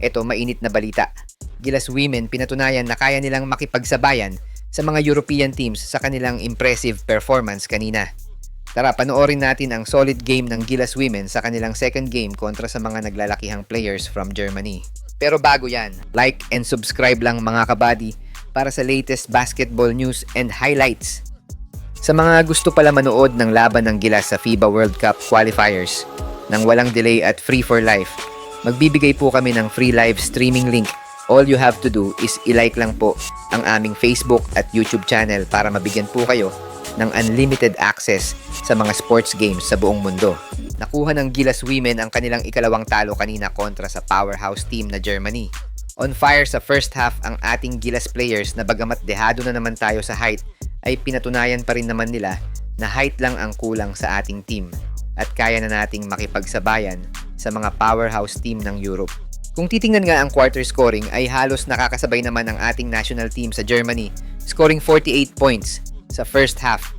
Eto, mainit na balita. Gilas Women pinatunayan na kaya nilang makipagsabayan sa mga European teams sa kanilang impressive performance kanina. Tara, panoorin natin ang solid game ng Gilas Women sa kanilang second game kontra sa mga naglalakihang players from Germany. Pero bago yan, like and subscribe lang mga kabady para sa latest basketball news and highlights. Sa mga gusto pala manood ng laban ng Gilas sa FIBA World Cup qualifiers nang walang delay at free for life, magbibigay po kami ng free live streaming link. All you have to do is i-like lang po ang aming Facebook at YouTube channel para mabigyan po kayo ng unlimited access sa mga sports games sa buong mundo. Nakuha ng Gilas Women ang kanilang ikalawang talo kanina kontra sa powerhouse team na Germany. On fire sa first half ang ating Gilas players na bagamat dehado na naman tayo sa height, ay pinatunayan pa rin naman nila na height lang ang kulang sa ating team at kaya na nating makipagsabayan sa mga powerhouse team ng Europe. Kung titingnan nga ang quarter scoring ay halos nakakasabay naman ang ating national team sa Germany, scoring 48 points sa first half.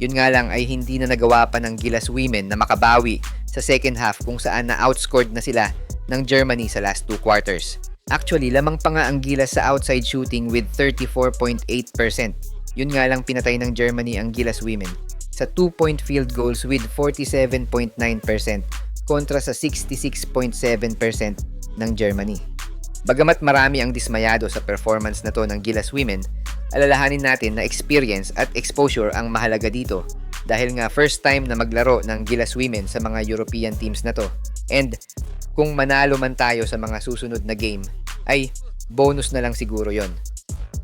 Yun nga lang ay hindi na nagawa pa ng Gilas Women na makabawi sa second half kung saan na outscored na sila ng Germany sa last two quarters. Actually, lamang pa nga ang Gilas sa outside shooting with 34.8%. Yun nga lang pinatay ng Germany ang Gilas Women sa 2-point field goals with 47.9% kontra sa 66.7% ng Germany. Bagamat marami ang dismayado sa performance na to ng Gilas Women, alalahanin natin na experience at exposure ang mahalaga dito dahil nga first time na maglaro ng Gilas Women sa mga European teams na to. And kung manalo man tayo sa mga susunod na game, ay bonus na lang siguro yon.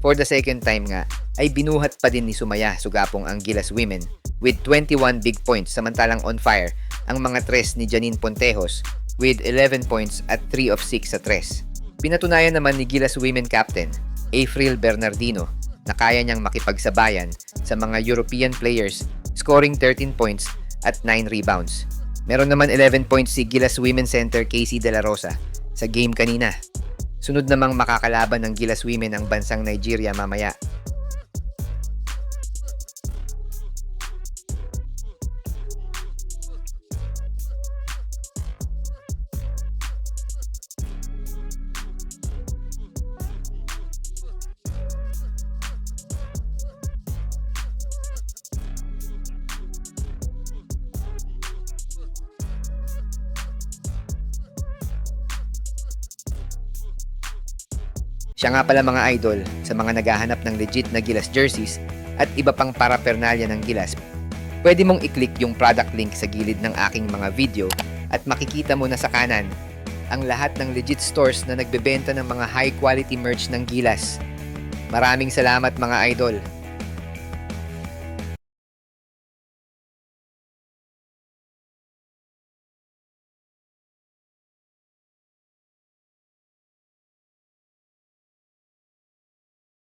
For the second time nga, ay binuhat pa din ni Sumaya Sugapong ang Gilas Women with 21 big points samantalang on fire ang mga tres ni Janine Pontejos with 11 points at 3 of 6 sa tres. Pinatunayan naman ni Gilas Women Captain April Bernardino na kaya niyang makipagsabayan sa mga European players, scoring 13 points at 9 rebounds. Meron naman 11 points si Gilas Women Center Casey De La Rosa sa game kanina. Sunod namang makakalaban ng Gilas Women ang bansang Nigeria mamaya. Siya nga pala mga idol, sa mga naghahanap ng legit na Gilas jerseys at iba pang paraphernalia ng Gilas, pwede mong i-click yung product link sa gilid ng aking mga video at makikita mo na sa kanan ang lahat ng legit stores na nagbebenta ng mga high quality merch ng Gilas. Maraming salamat mga idol!